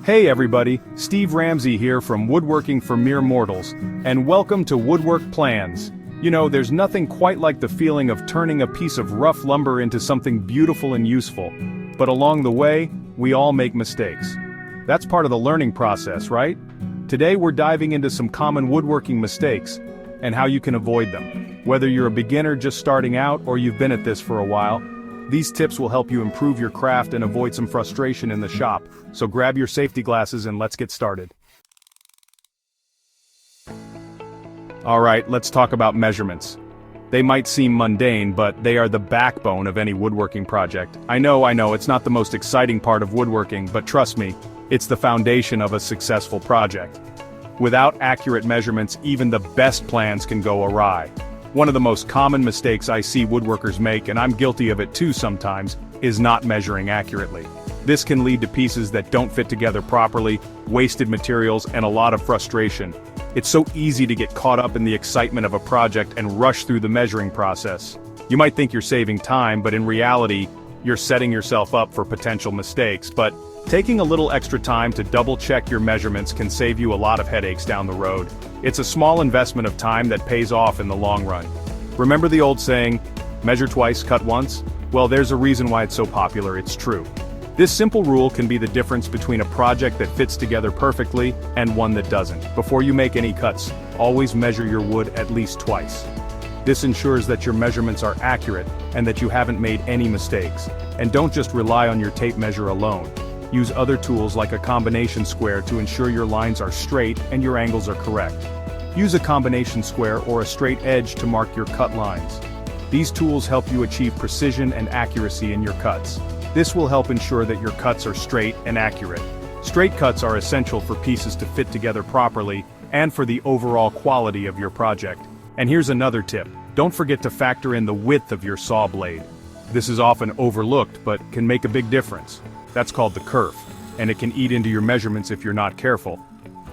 Hey everybody, Steve Ramsey here from Woodworking for Mere Mortals, and welcome to Woodwork Plans. You know, there's nothing quite like the feeling of turning a piece of rough lumber into something beautiful and useful. But along the way, we all make mistakes. That's part of the learning process, right? Today we're diving into some common woodworking mistakes, and how you can avoid them. Whether you're a beginner just starting out or you've been at this for a while, these tips will help you improve your craft and avoid some frustration in the shop, so grab your safety glasses and let's get started. Alright, let's talk about measurements. They might seem mundane, but they are the backbone of any woodworking project. I know, it's not the most exciting part of woodworking, but trust me, it's the foundation of a successful project. Without accurate measurements, even the best plans can go awry. One of the most common mistakes I see woodworkers make, and I'm guilty of it too sometimes, is not measuring accurately. This can lead to pieces that don't fit together properly, wasted materials, and a lot of frustration. It's so easy to get caught up in the excitement of a project and rush through the measuring process. You might think you're saving time, but in reality, you're setting yourself up for potential mistakes. But taking a little extra time to double-check your measurements can save you a lot of headaches down the road. It's a small investment of time that pays off in the long run. Remember the old saying, measure twice, cut once? Well, there's a reason why it's so popular, it's true. This simple rule can be the difference between a project that fits together perfectly and one that doesn't. Before you make any cuts, always measure your wood at least twice. This ensures that your measurements are accurate and that you haven't made any mistakes. And don't just rely on your tape measure alone. Use other tools like a combination square to ensure your lines are straight and your angles are correct. Use a combination square or a straight edge to mark your cut lines. These tools help you achieve precision and accuracy in your cuts. This will help ensure that your cuts are straight and accurate. Straight cuts are essential for pieces to fit together properly and for the overall quality of your project. And here's another tip. Don't forget to factor in the width of your saw blade. This is often overlooked but can make a big difference. That's called the kerf, and it can eat into your measurements if you're not careful.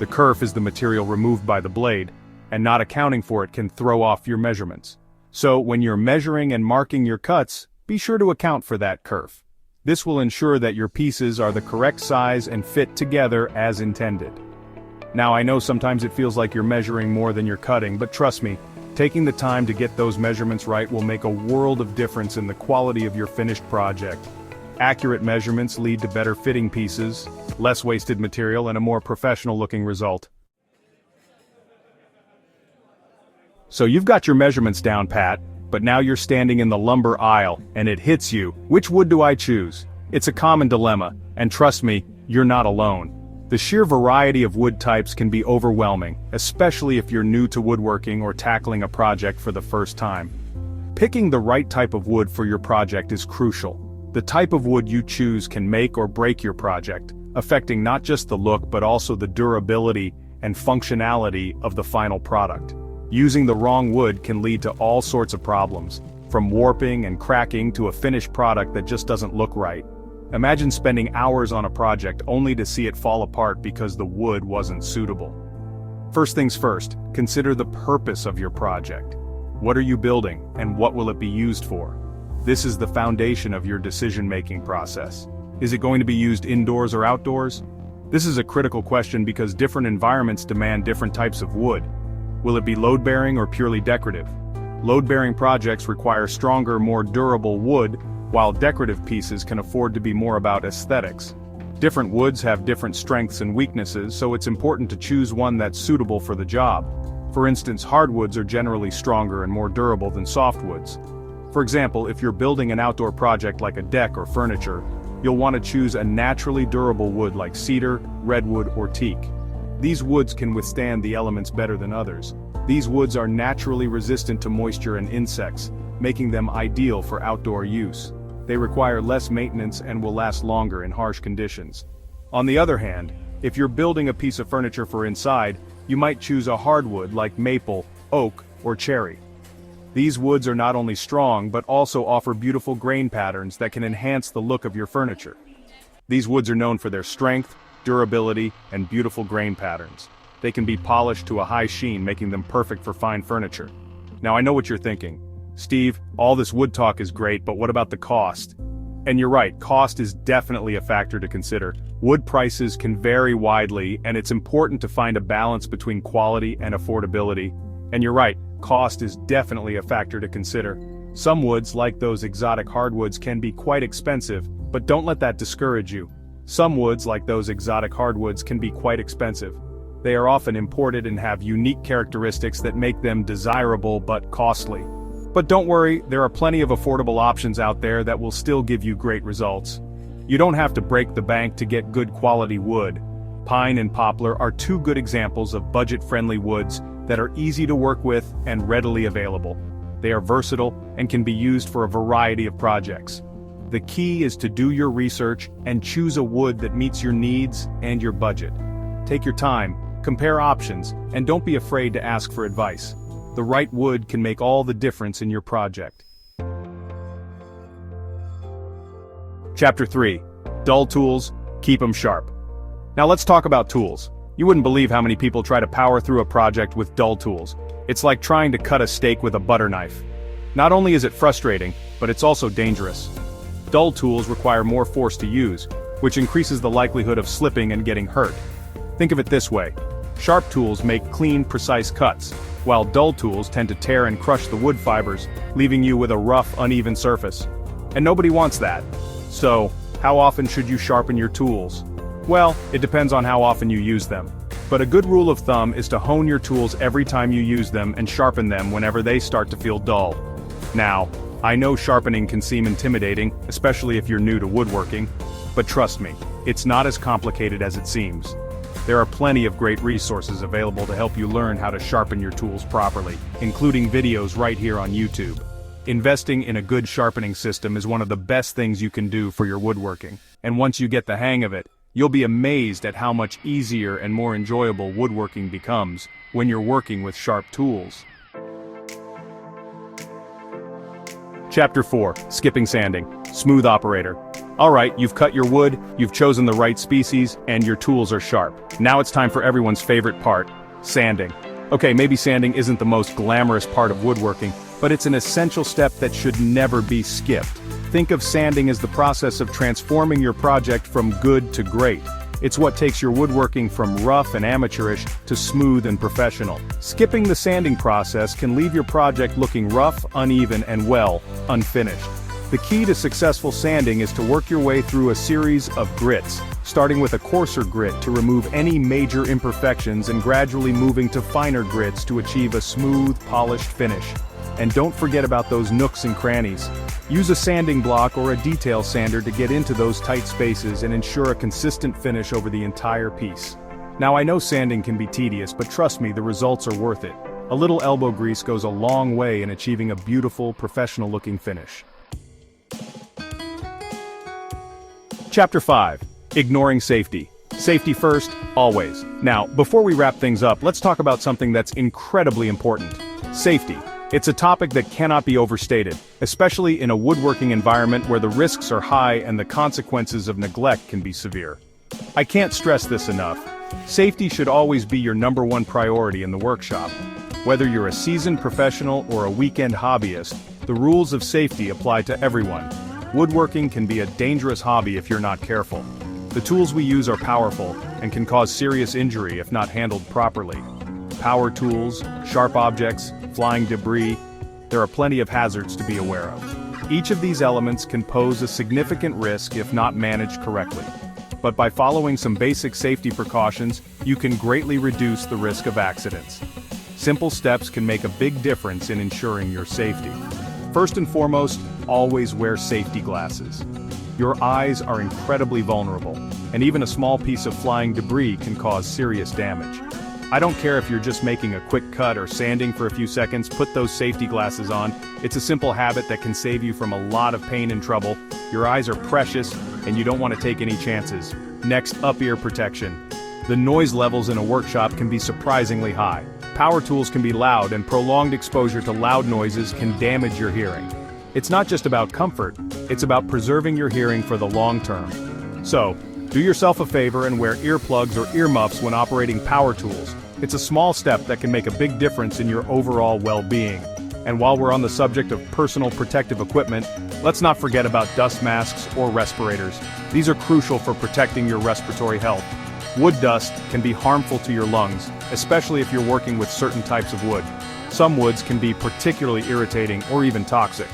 The kerf is the material removed by the blade, and not accounting for it can throw off your measurements. So when you're measuring and marking your cuts, be sure to account for that kerf. This will ensure that your pieces are the correct size and fit together as intended. Now I know sometimes it feels like you're measuring more than you're cutting, but trust me, taking the time to get those measurements right will make a world of difference in the quality of your finished project. Accurate measurements lead to better fitting pieces, less wasted material, and a more professional-looking result. So you've got your measurements down pat, but now you're standing in the lumber aisle, and it hits you. Which wood do I choose? It's a common dilemma, and trust me, you're not alone. The sheer variety of wood types can be overwhelming, especially if you're new to woodworking or tackling a project for the first time. Picking the right type of wood for your project is crucial. The type of wood you choose can make or break your project, affecting not just the look but also the durability and functionality of the final product. Using the wrong wood can lead to all sorts of problems, from warping and cracking to a finished product that just doesn't look right. Imagine spending hours on a project only to see it fall apart because the wood wasn't suitable. First things first, consider the purpose of your project. What are you building, and what will it be used for? This is the foundation of your decision-making process. Is it going to be used indoors or outdoors? This is a critical question because different environments demand different types of wood. Will it be load-bearing or purely decorative? Load-bearing projects require stronger, more durable wood, while decorative pieces can afford to be more about aesthetics. Different woods have different strengths and weaknesses, so it's important to choose one that's suitable for the job. For instance, hardwoods are generally stronger and more durable than softwoods. For example, if you're building an outdoor project like a deck or furniture, you'll want to choose a naturally durable wood like cedar, redwood, or teak. These woods can withstand the elements better than others. These woods are naturally resistant to moisture and insects, making them ideal for outdoor use. They require less maintenance and will last longer in harsh conditions. On the other hand, if you're building a piece of furniture for inside, you might choose a hardwood like maple, oak, or cherry. These woods are not only strong but also offer beautiful grain patterns that can enhance the look of your furniture. These woods are known for their strength, durability, and beautiful grain patterns. They can be polished to a high sheen, making them perfect for fine furniture. Now I know what you're thinking. Steve, all this wood talk is great, but what about the cost? And you're right, cost is definitely a factor to consider. Wood prices can vary widely, and it's important to find a balance between quality and affordability. And you're right, cost is definitely a factor to consider. Some woods, like those exotic hardwoods, can be quite expensive, but don't let that discourage you. Some woods, like those exotic hardwoods, can be quite expensive. They are often imported and have unique characteristics that make them desirable but costly. But don't worry, there are plenty of affordable options out there that will still give you great results. You don't have to break the bank to get good quality wood. Pine and poplar are two good examples of budget-friendly woods that are easy to work with and readily available. They are versatile and can be used for a variety of projects. The key is to do your research and choose a wood that meets your needs and your budget. Take your time, compare options, and don't be afraid to ask for advice. The right wood can make all the difference in your project. Chapter 3. Dull tools, keep them sharp. Now let's talk about tools. You wouldn't believe how many people try to power through a project with dull tools. It's like trying to cut a steak with a butter knife. Not only is it frustrating, but it's also dangerous. Dull tools require more force to use, which increases the likelihood of slipping and getting hurt. Think of it this way. Sharp tools make clean, precise cuts, while dull tools tend to tear and crush the wood fibers, leaving you with a rough, uneven surface. And nobody wants that. So, how often should you sharpen your tools? Well, it depends on how often you use them. But a good rule of thumb is to hone your tools every time you use them and sharpen them whenever they start to feel dull. Now, I know sharpening can seem intimidating, especially if you're new to woodworking, but trust me, it's not as complicated as it seems. There are plenty of great resources available to help you learn how to sharpen your tools properly, including videos right here on YouTube. Investing in a good sharpening system is one of the best things you can do for your woodworking, and once you get the hang of it, you'll be amazed at how much easier and more enjoyable woodworking becomes when you're working with sharp tools. Chapter 4. Skipping sanding. Smooth operator. Alright, you've cut your wood, you've chosen the right species, and your tools are sharp. Now it's time for everyone's favorite part, sanding. Okay, maybe sanding isn't the most glamorous part of woodworking, but it's an essential step that should never be skipped. Think of sanding as the process of transforming your project from good to great. It's what takes your woodworking from rough and amateurish to smooth and professional. Skipping the sanding process can leave your project looking rough, uneven, and well, unfinished. The key to successful sanding is to work your way through a series of grits, starting with a coarser grit to remove any major imperfections and gradually moving to finer grits to achieve a smooth, polished finish. And don't forget about those nooks and crannies. Use a sanding block or a detail sander to get into those tight spaces and ensure a consistent finish over the entire piece. Now I know sanding can be tedious, but trust me, the results are worth it. A little elbow grease goes a long way in achieving a beautiful, professional-looking finish. Chapter 5. Ignoring safety. Safety first, always. Now, before we wrap things up, let's talk about something that's incredibly important. Safety. It's a topic that cannot be overstated, especially in a woodworking environment where the risks are high and the consequences of neglect can be severe. I can't stress this enough. Safety should always be your #1 priority in the workshop. Whether you're a seasoned professional or a weekend hobbyist, the rules of safety apply to everyone. Woodworking can be a dangerous hobby if you're not careful. The tools we use are powerful and can cause serious injury if not handled properly. Power tools, sharp objects, flying debris, there are plenty of hazards to be aware of. Each of these elements can pose a significant risk if not managed correctly. But by following some basic safety precautions, you can greatly reduce the risk of accidents. Simple steps can make a big difference in ensuring your safety. First and foremost, always wear safety glasses. Your eyes are incredibly vulnerable, and even a small piece of flying debris can cause serious damage. I don't care if you're just making a quick cut or sanding for a few seconds, put those safety glasses on. It's a simple habit that can save you from a lot of pain and trouble. Your eyes are precious, and you don't want to take any chances. Next, up-ear protection. The noise levels in a workshop can be surprisingly high. Power tools can be loud, and prolonged exposure to loud noises can damage your hearing. It's not just about comfort, it's about preserving your hearing for the long term. So, do yourself a favor and wear earplugs or earmuffs when operating power tools. It's a small step that can make a big difference in your overall well-being. And while we're on the subject of personal protective equipment, let's not forget about dust masks or respirators. These are crucial for protecting your respiratory health. Wood dust can be harmful to your lungs, especially if you're working with certain types of wood. Some woods can be particularly irritating or even toxic.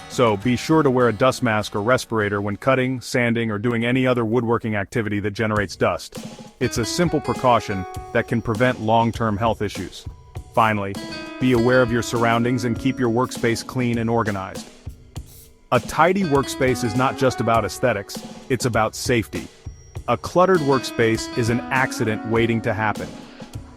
So be sure to wear a dust mask or respirator when cutting, sanding, or doing any other woodworking activity that generates dust. It's a simple precaution that can prevent long-term health issues. Finally, be aware of your surroundings and keep your workspace clean and organized. A tidy workspace is not just about aesthetics, it's about safety. A cluttered workspace is an accident waiting to happen.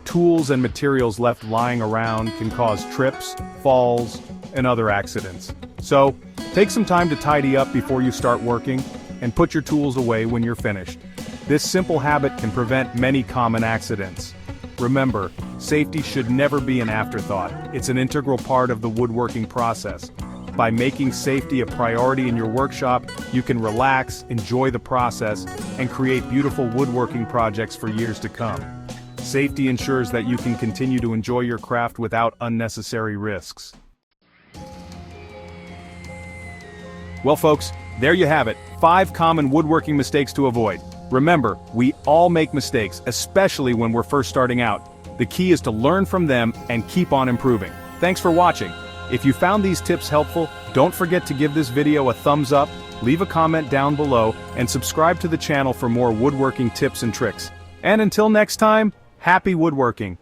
Tools and materials left lying around can cause trips, falls, and other accidents. So, take some time to tidy up before you start working, and put your tools away when you're finished. This simple habit can prevent many common accidents. Remember, safety should never be an afterthought. It's an integral part of the woodworking process. By making safety a priority in your workshop, you can relax, enjoy the process, and create beautiful woodworking projects for years to come. Safety ensures that you can continue to enjoy your craft without unnecessary risks. Well folks, there you have it, 5 common woodworking mistakes to avoid. Remember, we all make mistakes, especially when we're first starting out. The key is to learn from them and keep on improving. Thanks for watching. If you found these tips helpful, don't forget to give this video a thumbs up, leave a comment down below, and subscribe to the channel for more woodworking tips and tricks. And until next time, happy woodworking!